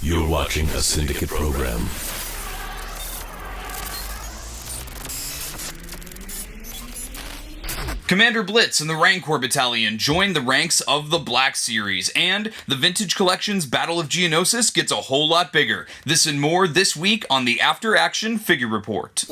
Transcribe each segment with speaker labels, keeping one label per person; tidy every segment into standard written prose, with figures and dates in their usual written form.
Speaker 1: You're watching a Syndicate program.
Speaker 2: Commander Blitz and the Rancor Battalion join the ranks of the Black Series, and the Vintage Collection's Battle of Geonosis gets a whole lot bigger. This and more this week on the After Action Figure Report.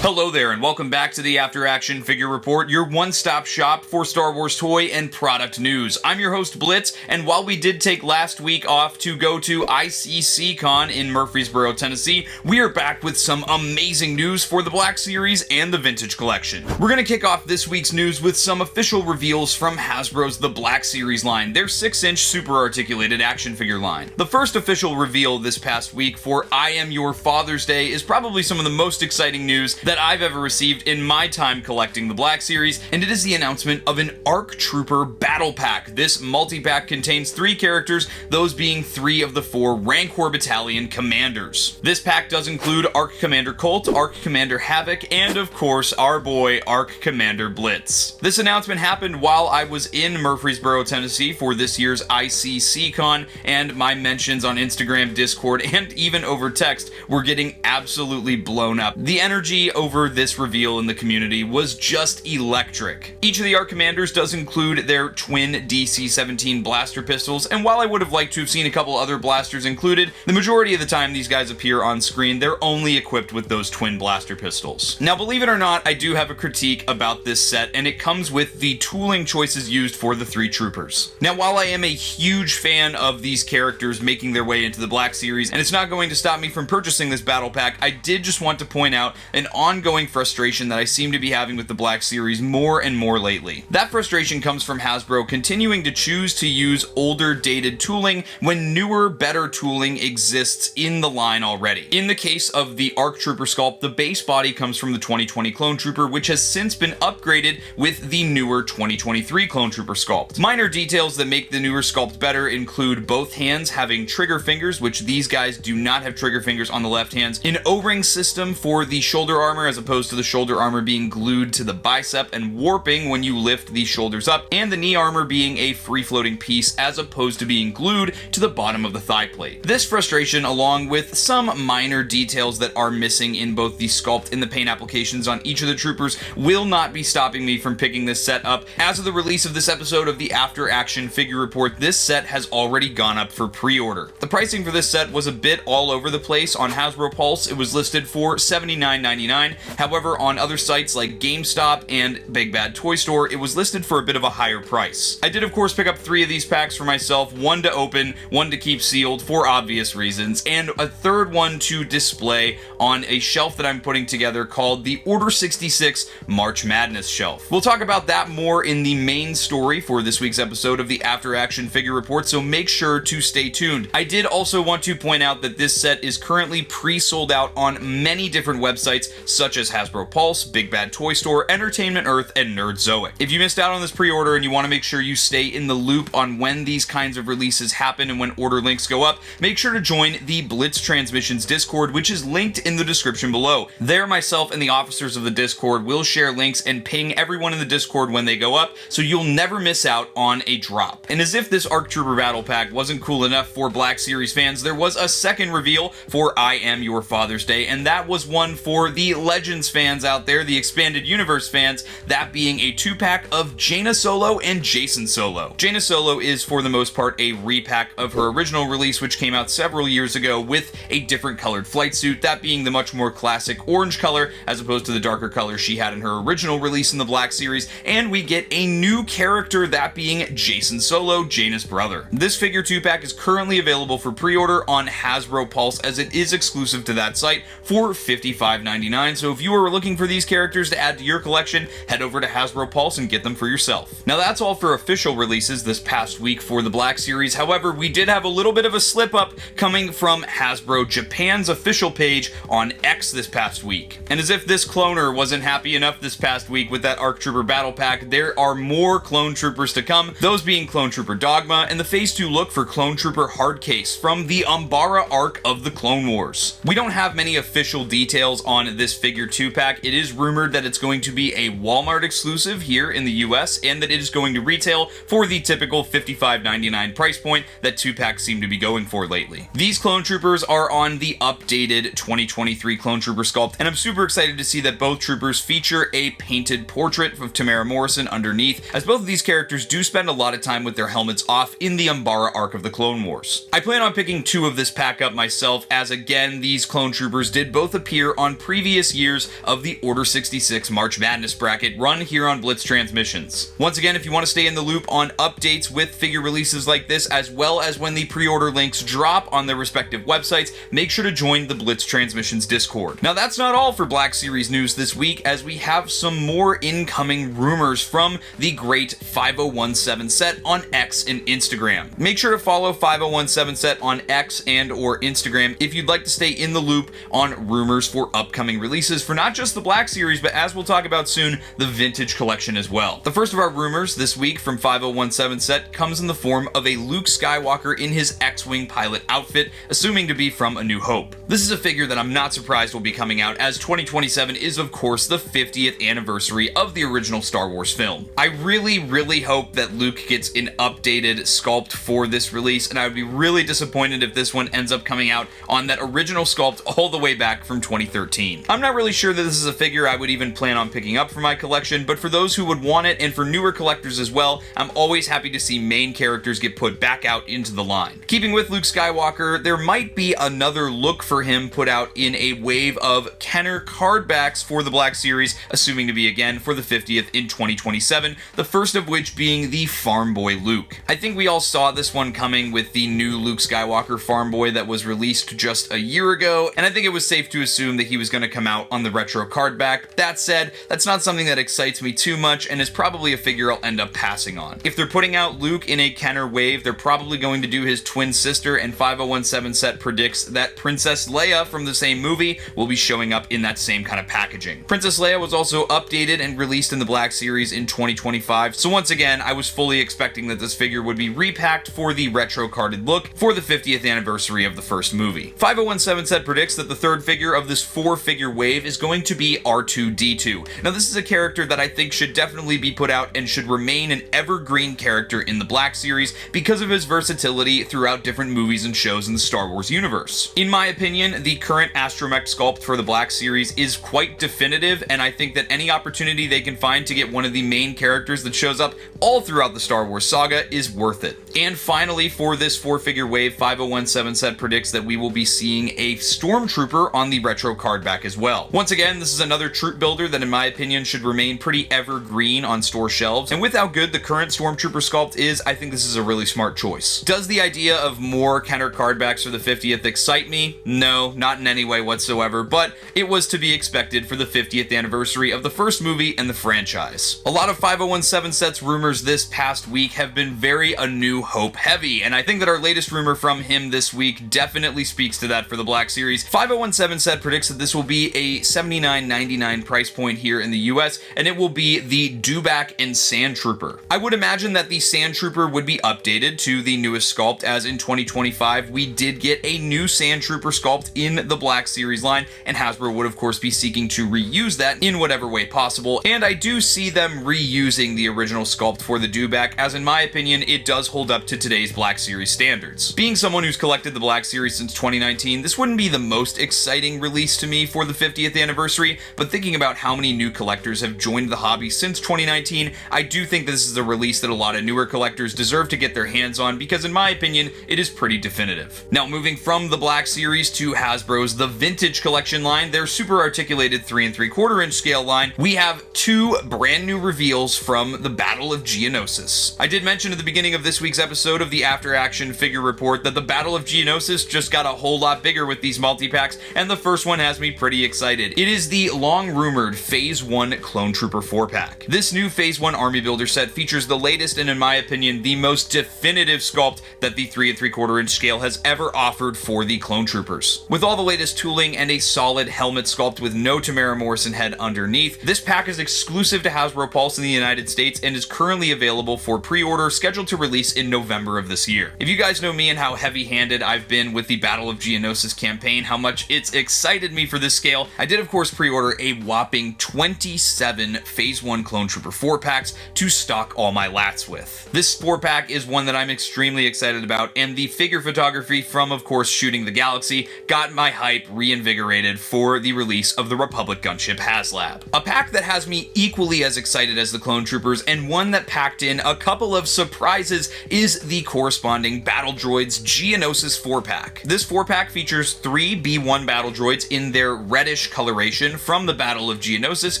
Speaker 2: Hello there, and welcome back to the After Action Figure Report, your one-stop shop for Star Wars toy and product news. I'm your host, Blitz, and while we did take last week off to go to ICC-Con in Murfreesboro, Tennessee, we are back with some amazing news for the Black Series and the Vintage Collection. We're going to kick off this week's news with some official reveals from Hasbro's The Black Series line, their 6-inch super articulated action figure line. The first official reveal this past week for I Am Your Father's Day is probably some of the most exciting news that I've ever received in my time collecting the Black Series, and it is the announcement of an ARC Trooper Battle Pack. This multi-pack contains 3 characters, those being 3 of the 4 Rancor Battalion commanders. This pack does include ARC Commander Colt, ARC Commander Havoc, and of course our boy ARC Commander Blitz. This announcement happened while I was in Murfreesboro, Tennessee for this year's ICC-Con, and my mentions on Instagram, Discord, and even over text were getting absolutely blown up. The energy over this reveal in the community was just electric. Each of the ARC commanders does include their twin DC-17 blaster pistols, and while I would have liked to have seen a couple other blasters included, the majority of the time these guys appear on screen, they're only equipped with those twin blaster pistols. Now, believe it or not, I do have a critique about this set, and it comes with the tooling choices used for the 3 troopers. Now, while I am a huge fan of these characters making their way into the Black Series, and it's not going to stop me from purchasing this battle pack, I did just want to point out an ongoing frustration that I seem to be having with the Black Series more and more lately. That frustration comes from Hasbro continuing to choose to use older, dated tooling when newer, better tooling exists in the line already. In the case of the ARC Trooper sculpt, the base body comes from the 2020 Clone Trooper, which has since been upgraded with the newer 2023 Clone Trooper sculpt. Minor details that make the newer sculpt better include both hands having trigger fingers, which these guys do not have trigger fingers on the left hands, an O-ring system for the shoulder armor as opposed to the shoulder armor being glued to the bicep and warping when you lift the shoulders up, and the knee armor being a free-floating piece as opposed to being glued to the bottom of the thigh plate. This frustration, along with some minor details that are missing in both the sculpt and the paint applications on each of the troopers, will not be stopping me from picking this set up. As of the release of this episode of the After Action Figure Report, this set has already gone up for pre-order. The pricing for this set was a bit all over the place. On Hasbro Pulse, it was listed for $79.99. However, on other sites like GameStop and Big Bad Toy Store, it was listed for a bit of a higher price. I did, of course, pick up 3 of these packs for myself, 1 to open, 1 to keep sealed for obvious reasons, and a third one to display on a shelf that I'm putting together called the Order 66 March Madness shelf. We'll talk about that more in the main story for this week's episode of the After Action Figure Report, so make sure to stay tuned. I did also want to point out that this set is currently pre-sold out on many different websites, such as Hasbro Pulse, Big Bad Toy Store, Entertainment Earth, and Nerdzoic. If you missed out on this pre-order and you want to make sure you stay in the loop on when these kinds of releases happen and when order links go up, make sure to join the Blitz Transmissions Discord, which is linked in the description below. There, myself and the officers of the Discord will share links and ping everyone in the Discord when they go up, so you'll never miss out on a drop. And as if this ARC Trooper Battle Pack wasn't cool enough for Black Series fans, there was a second reveal for I Am Your Father's Day, and that was one for the Legends fans out there, the Expanded Universe fans, that being a 2-pack of Jaina Solo and Jason Solo. Jaina Solo is for the most part a repack of her original release, which came out several years ago with a different colored flight suit, that being the much more classic orange color as opposed to the darker color she had in her original release in the Black Series, and we get a new character, that being Jason Solo, Jaina's brother. This figure 2-pack is currently available for pre-order on Hasbro Pulse as it is exclusive to that site for $55.99, so if you are looking for these characters to add to your collection, head over to Hasbro Pulse and get them for yourself. Now that's all for official releases this past week for the Black Series. However, we did have a little bit of a slip up coming from Hasbro Japan's official page on X this past week. And as if this cloner wasn't happy enough this past week with that ARC Trooper Battle Pack, there are more Clone Troopers to come, those being Clone Trooper Dogma and the Phase 2 look for Clone Trooper Hardcase from the Umbara arc of the Clone Wars. We don't have many official details on this figure figure 2-pack. It is rumored that it's going to be a Walmart exclusive here in the US, and that it is going to retail for the typical $55.99 price point that 2-packs seem to be going for lately. These clone troopers are on the updated 2023 clone trooper sculpt, and I'm super excited to see that both troopers feature a painted portrait of Tamara Morrison underneath, as both of these characters do spend a lot of time with their helmets off in the Umbara arc of the Clone Wars. I plan on picking 2 of this pack up myself, as again, these clone troopers did both appear on previous years of the Order 66 March Madness bracket run here on Blitz Transmissions. Once again, if you want to stay in the loop on updates with figure releases like this, as well as when the pre-order links drop on their respective websites, make sure to join the Blitz Transmissions Discord. Now, that's not all for Black Series news this week, as we have some more incoming rumors from the great 5017 set on X and Instagram. Make sure to follow 5017 set on X and or Instagram if you'd like to stay in the loop on rumors for upcoming releases for not just the Black Series, but as we'll talk about soon, the Vintage Collection as well. The first of our rumors this week from 5017 set comes in the form of a Luke Skywalker in his X-Wing pilot outfit, assuming to be from A New Hope. This is a figure that I'm not surprised will be coming out, as 2027 is of course the 50th anniversary of the original Star Wars film. I really hope that Luke gets an updated sculpt for this release, and I would be really disappointed if this one ends up coming out on that original sculpt all the way back from 2013. I'm not really sure that this is a figure I would even plan on picking up for my collection, but for those who would want it and for newer collectors as well, I'm always happy to see main characters get put back out into the line. Keeping with Luke Skywalker, there might be another look for him put out in a wave of Kenner card backs for the Black Series, assuming to be again for the 50th in 2027, the first of which being the Farm Boy Luke. I think we all saw this one coming with the new Luke Skywalker Farm Boy that was released just a year ago, and I think it was safe to assume that he was going to come out on the retro card back. That said, that's not something that excites me too much, and is probably a figure I'll end up passing on. If they're putting out Luke in a Kenner wave, they're probably going to do his twin sister, and 5017 set predicts that Princess Leia from the same movie will be showing up in that same kind of packaging. Princess Leia was also updated and released in the Black Series in 2025, so once again, I was fully expecting that this figure would be repacked for the retro carded look for the 50th anniversary of the first movie. 5017 set predicts that the third figure of this 4-figure wave is going to be R2-D2. Now, this is a character that I think should definitely be put out and should remain an evergreen character in the Black Series because of his versatility throughout different movies and shows in the Star Wars universe. In my opinion, the current astromech sculpt for the Black Series is quite definitive, and I think that any opportunity they can find to get one of the main characters that shows up all throughout the Star Wars saga is worth it. And finally, for this 4-figure wave, 5017 set predicts that we will be seeing a Stormtrooper on the retro card back as well. Once again, this is another troop builder that in my opinion should remain pretty evergreen on store shelves, and with how good the current Stormtrooper sculpt is, I think this is a really smart choice. Does the idea of more Kenner card backs for the 50th excite me? No, not in any way whatsoever, but it was to be expected for the 50th anniversary of the first movie and the franchise. A lot of 5017 sets rumors this past week have been very A New Hope heavy, and I think that our latest rumor from him this week definitely speaks to that for the Black Series. 5017 set predicts that this will be a $79.99 price point here in the US, and it will be the Dewback and Sand Trooper. I would imagine that the Sand Trooper would be updated to the newest sculpt, as in 2025 we did get a new Sand Trooper sculpt in the Black Series line, and Hasbro would of course be seeking to reuse that in whatever way possible, and I do see them reusing the original sculpt for the Dewback, as in my opinion it does hold up to today's Black Series standards. Being someone who's collected the Black Series since 2019, this wouldn't be the most exciting release to me for the 50th anniversary, but thinking about how many new collectors have joined the hobby since 2019, I do think this is a release that a lot of newer collectors deserve to get their hands on, because in my opinion, it is pretty definitive. Now, moving from the Black Series to Hasbro's The Vintage Collection line, their super articulated 3 3/4 inch scale line, we have 2 brand new reveals from the Battle of Geonosis. I did mention at the beginning of this week's episode of the After Action Figure Report that the Battle of Geonosis just got a whole lot bigger with these multi-packs, and the first one has me pretty excited. It is the long-rumored Phase 1 Clone Trooper 4-pack. This new Phase 1 Army Builder set features the latest and, in my opinion, the most definitive sculpt that the 3 3/4 inch scale has ever offered for the Clone Troopers. With all the latest tooling and a solid helmet sculpt with no Tamara Morrison head underneath, this pack is exclusive to Hasbro Pulse in the United States and is currently available for pre-order, scheduled to release in November of this year. If you guys know me and how heavy-handed I've been with the Battle of Geonosis campaign, how much it's excited me for this scale, I did of course pre-order a whopping 27 Phase 1 Clone Trooper 4-packs to stock all my lats with. This 4-pack is one that I'm extremely excited about, and the figure photography from of course Shooting the Galaxy got my hype reinvigorated for the release of the Republic gunship HasLab. A pack that has me equally as excited as the Clone Troopers, and one that packed in a couple of surprises, is the corresponding Battle Droids Geonosis 4-pack. This 4-pack features 3 B1 battle droids in their reddish coloration from the Battle of Geonosis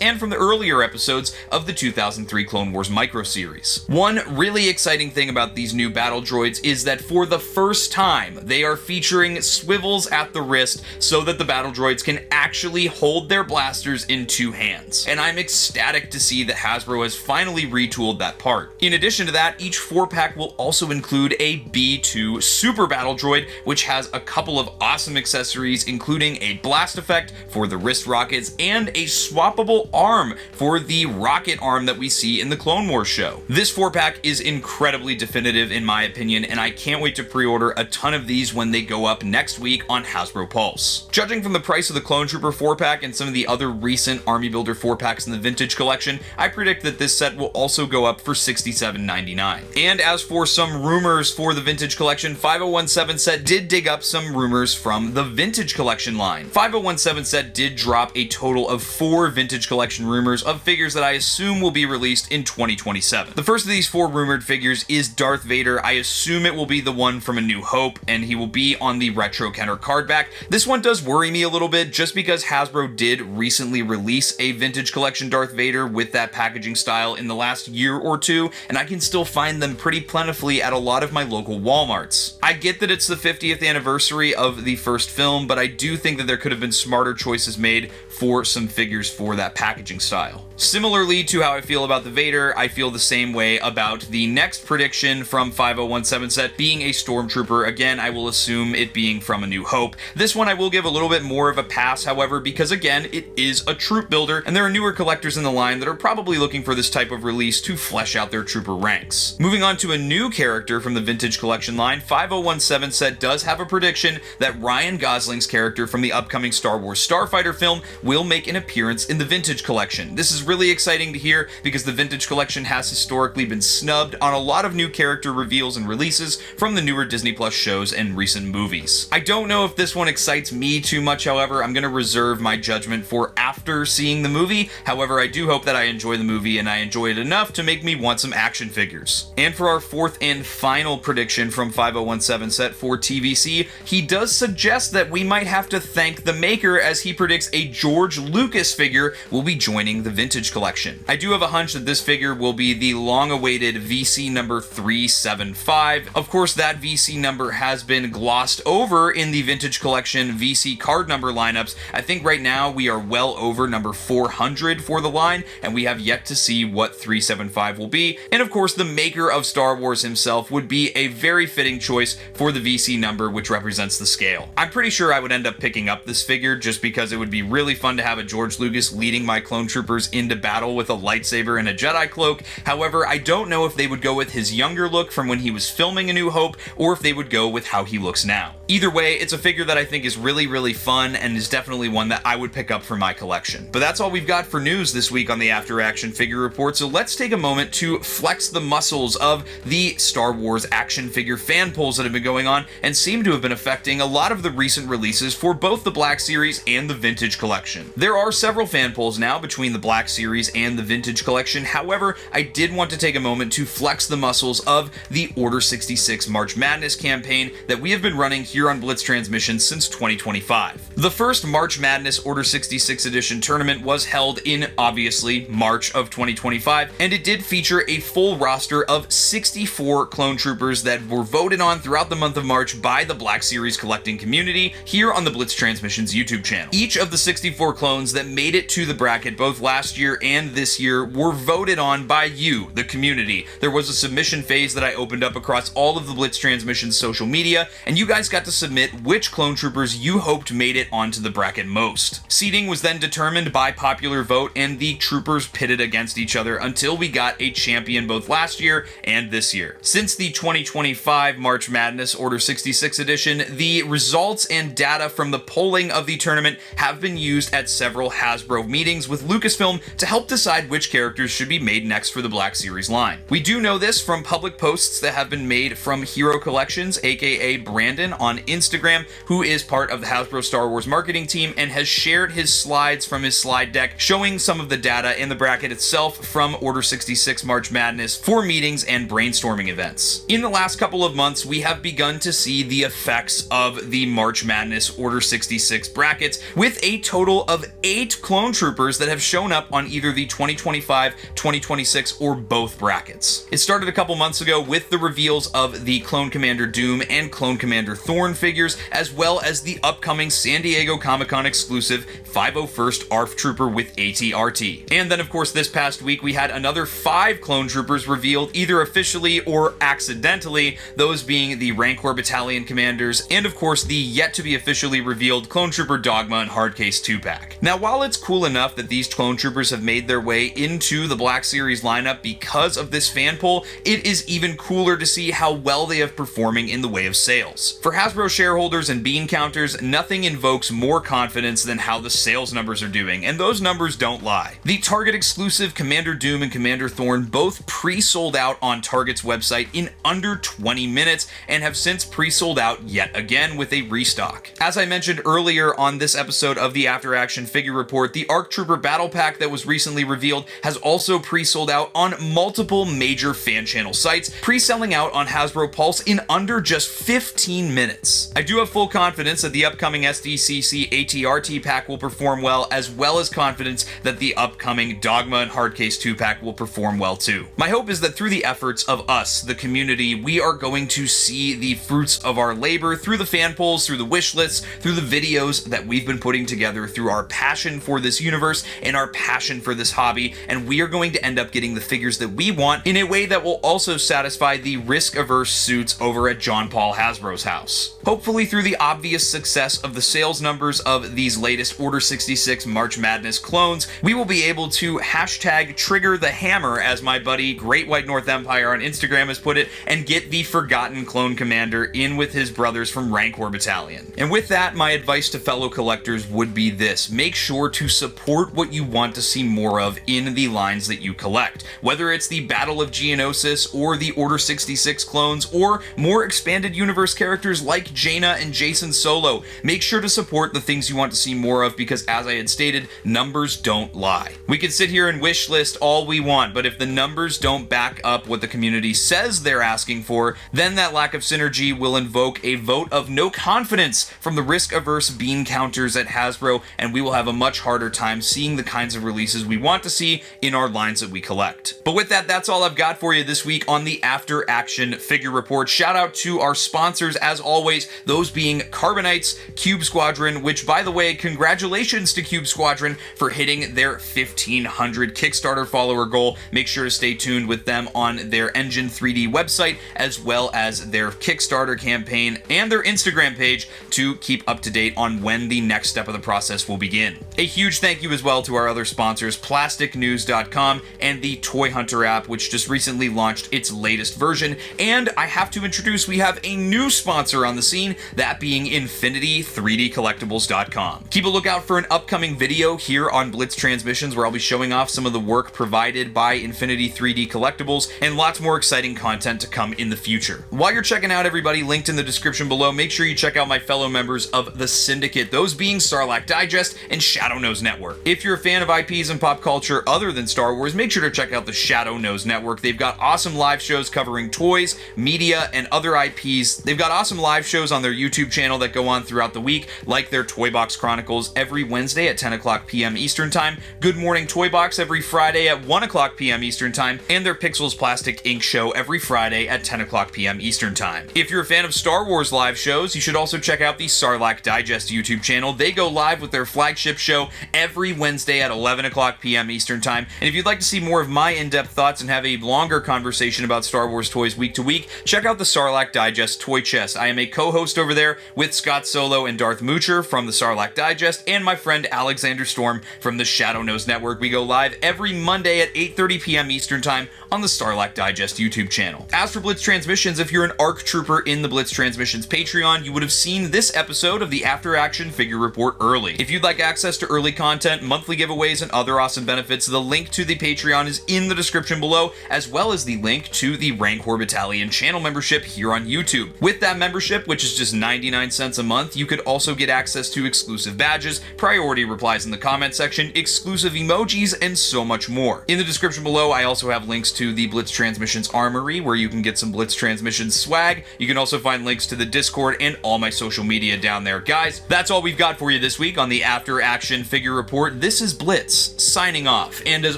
Speaker 2: and from the earlier episodes of the 2003 Clone Wars micro series. One really exciting thing about these new battle droids is that for the first time they are featuring swivels at the wrist so that the battle droids can actually hold their blasters in 2 hands. And I'm ecstatic to see that Hasbro has finally retooled that part. In addition to that, each 4-pack will also include a B2 Super Battle Droid, which has a couple of awesome accessories, including a blast effect for the wrist rockets and a swappable arm for the rocket arm that we see in the Clone Wars show. This 4-pack is incredibly definitive in my opinion, and I can't wait to pre-order a ton of these when they go up next week on Hasbro Pulse. Judging from the price of the Clone Trooper 4-pack and some of the other recent Army Builder 4-packs in the vintage collection, I predict that this set will also go up for $67.99. And as for some rumors for the vintage collection, 5017 set did dig up some rumors from the vintage collection line. 5017 set did drop a total of 4 vintage collection rumors of figures that I assume will be released in 2027. The first of these 4 rumored figures is Darth Vader. I assume it will be the one from A New Hope, and he will be on the Retro Kenner card back. This one does worry me a little bit just because Hasbro did recently release a vintage collection Darth Vader with that packaging style in the last year or two, and I can still find them pretty plentifully at a lot of my local Walmarts. I get that it's the 50th anniversary of the first film, but I do think that there could have been smarter choices made for some figures for that packaging style. Similarly to how I feel about the Vader, I feel the same way about the next prediction from 5017 set being a Stormtrooper. Again, I will assume it being from A New Hope. This one I will give a little bit more of a pass, however, because again, it is a troop builder, and there are newer collectors in the line that are probably looking for this type of release to flesh out their trooper ranks. Moving on to a new character from the vintage collection line, 5017 set does have a prediction that Ryan Gosling's character from the upcoming Star Wars Starfighter film will make an appearance in the vintage collection. This is really exciting to hear because the vintage collection has historically been snubbed on a lot of new character reveals and releases from the newer Disney Plus shows and recent movies. I don't know if this one excites me too much, however. I'm going to reserve my judgment for after seeing the movie. However, I do hope that I enjoy the movie and I enjoy it enough to make me want some action figures. And for our 4th and final prediction from 5017 set for TVC, he does suggest that we might have to thank the maker as he predicts a George Lucas figure will be joining the vintage collection. I do have a hunch that this figure will be the long-awaited VC number 375. Of course, that VC number has been glossed over in the vintage collection VC card number lineups. I think right now we are well over number 400 for the line, and we have yet to see what 375 will be. And of course, the maker of Star Wars himself would be a very fitting choice for the VC number, which represents the scale. I'm pretty sure I would end up picking up this figure just because it would be really fun to have a George Lucas leading my clone troopers into battle with a lightsaber and a Jedi cloak. However, I don't know if they would go with his younger look from when he was filming A New Hope, or if they would go with how he looks now. Either way, it's a figure that I think is really fun and is definitely one that I would pick up for my collection. But that's all we've got for news this week on the After Action Figure Report, so let's take a moment to flex the muscles of the Star Wars action figure fan polls that have been going on and seem to have been affecting a lot of the recent releases for both the Black Series and the Vintage Collection. There are several fan polls now between the Black Series and the Vintage Collection. However, I did want to take a moment to flex the muscles of the Order 66 March Madness campaign that we have been running here on Blitz Transmissions since 2025. The first March Madness Order 66 edition tournament was held in, obviously, March of 2025, and it did feature a full roster of 64 clone troopers that were voted on throughout the month of March by the Black Series collecting community here on the Blitz Transmissions YouTube channel. Each of the 64 clones that made it to the bracket both last year and this year were voted on by you, the community. There was a submission phase that I opened up across all of the Blitz Transmissions social media, and you guys got to submit which clone troopers you hoped made it onto the bracket most. Seeding was then determined by popular vote, and the troopers pitted against each other until we got a champion both last year and this year. Since the 2025 March Madness Order 66 edition, the results and data from the polling of the tournament have been used used at several Hasbro meetings with Lucasfilm to help decide which characters should be made next for the Black Series line. We do know this from public posts that have been made from Hero Collections, aka Brandon, on Instagram, who is part of the Hasbro Star Wars marketing team and has shared his slides from his slide deck showing some of the data in the bracket itself from Order 66 March Madness for meetings and brainstorming events. In the last couple of months, we have begun to see the effects of the March Madness Order 66 brackets, with a total of 8 clone troopers that have shown up on either the 2025, 2026, or both brackets. It started a couple months ago with the reveals of the Clone Commander Doom and Clone Commander Thorn figures, as well as the upcoming San Diego Comic-Con exclusive 501st ARF Trooper with ATRT. And then of course this past week we had another 5 clone troopers revealed either officially or accidentally, those being the Rancor Battalion commanders and of course the yet to be officially revealed Clone Trooper Dogma and Hardcase 2-pack. Now while it's cool enough that these clone troopers have made their way into the Black Series lineup because of this fan poll, it is even cooler to see how well they have performing in the way of sales. For Hasbro shareholders and bean counters, nothing invokes more confidence than how the sales numbers are doing, and those numbers don't lie. The Target exclusive Commander Doom and Commander Thorn both pre-sold out on Target's website in under 20 minutes and have since pre-sold out yet again with a restock. As I mentioned earlier on this episode of the After Action Figure Report, the ARC Trooper Battle Pack that was recently revealed has also pre-sold out on multiple major fan channel sites, pre-selling out on Hasbro Pulse in under just 15 minutes. I do have full confidence that the upcoming SDCC ATRT pack will perform well as confidence that the upcoming Dogma and Hardcase 2-pack will perform well too. My hope is that through the efforts of us, the community, we are going to see the fruits of our labor through the fan polls, through the wish lists, through the videos that we've been putting together, through our passion for this universe and our passion for this hobby, and we are going to end up getting the figures that we want in a way that will also satisfy the risk-averse suits over at John Paul Hasbro's house. Hopefully through the obvious success of the sales numbers of these latest Order 66 March Madness clones, we will be able to hashtag trigger the hammer, as my buddy Great White North Empire on Instagram has put it, and get the forgotten clone commander in with his brothers from Rancor Battalion. And with that, my advice to fellow collectors would be this: make sure to support what you want to see more of in the lines that you collect. Whether it's the Battle of Geonosis or the Order 66 clones or more expanded universe characters like Jaina and Jason Solo, make sure to support the things you want to see more of, because as I had stated, numbers don't lie. We can sit here and wish list all we want, but if the numbers don't back up what the community says they're asking for, then that lack of synergy will invoke a vote of no confidence from the risk-averse bean counters at Hasbro, and we will have a much harder time seeing the kinds of releases we want to see in our lines that we collect. But with that, that's all I've got for you this week on the After Action Figure Report. Shout out to our sponsors as always, those being CARBONITES, Cube Squadron, which by the way, congratulations to Cube Squadron for hitting their 1,500 Kickstarter follower goal. Make sure to stay tuned with them on their Engine 3D website, as well as their Kickstarter campaign and their Instagram page to keep up to date on when the next step of the process will begin. A huge thank you as well to our other sponsors, PlasticNews.com and the Toy Hunter app, which just recently launched its latest version. And I have to introduce, we have a new sponsor on the scene, that being Infinity3DCollectibles.com. Keep a lookout for an upcoming video here on Blitz Transmissions where I'll be showing off some of the work provided by Infinity 3D Collectibles and lots more exciting content to come in the future. While you're checking out everybody, linked in the description below, make sure you check out my fellow members of the Syndicate, those being Sarlacc Digest and Shadow Nose Network. If you're a fan of IPs and pop culture other than Star Wars, make sure to check out the Shadow Nose Network. They've got awesome live shows covering toys, media, and other IPs. They've got awesome live shows on their YouTube channel that go on throughout the week, like their Toy Box Chronicles every Wednesday at 10 o'clock p.m. Eastern Time, Good Morning Toy Box every Friday at 1 o'clock p.m. Eastern Time, and their Pixels Plastic Ink show every Friday at 10 o'clock p.m. Eastern Time. If you're a fan of Star Wars live shows, you should also check out the Sarlacc Digest YouTube channel. They go live with their flagship show every Wednesday at 11 o'clock p.m. Eastern Time. And if you'd like to see more of my in-depth thoughts and have a longer conversation about Star Wars toys week to week, check out the Sarlacc Digest Toy Chest. I am a co-host over there with Scott Solo and Darth Moocher from the Sarlacc Digest and my friend Alexander Storm from the Shadow Nose Network. We go live every Monday at 8:30 p.m. Eastern Time on the Sarlacc Digest YouTube channel. As for Blitz Transmissions, if you're an ARC Trooper in the Blitz Transmissions Patreon, you would have seen this episode of the After Action Figure Report early. If you'd you'd like access to early content, monthly giveaways, and other awesome benefits, the link to the Patreon is in the description below, as well as the link to the Rancor Battalion channel membership here on YouTube. With that membership, which is just 99 cents a month, you could also get access to exclusive badges, priority replies in the comment section, exclusive emojis, and so much more. In the description below, I also have links to the Blitz Transmissions Armory, where you can get some Blitz Transmissions swag. You can also find links to the Discord and all my social media down there. Guys, that's all we've got for you this week on the After Action Figure Report. This is Blitz, signing off, and as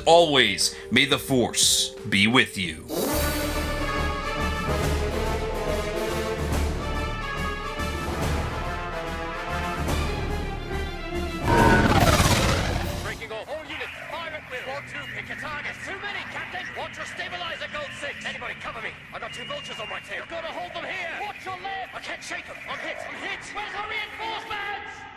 Speaker 2: always, may the Force be with you.
Speaker 3: Anybody cover me? I got 2 vultures on my tail. You've got to hold them here. Watch your left. I can't shake them. I'm hit. Where's our reinforcements?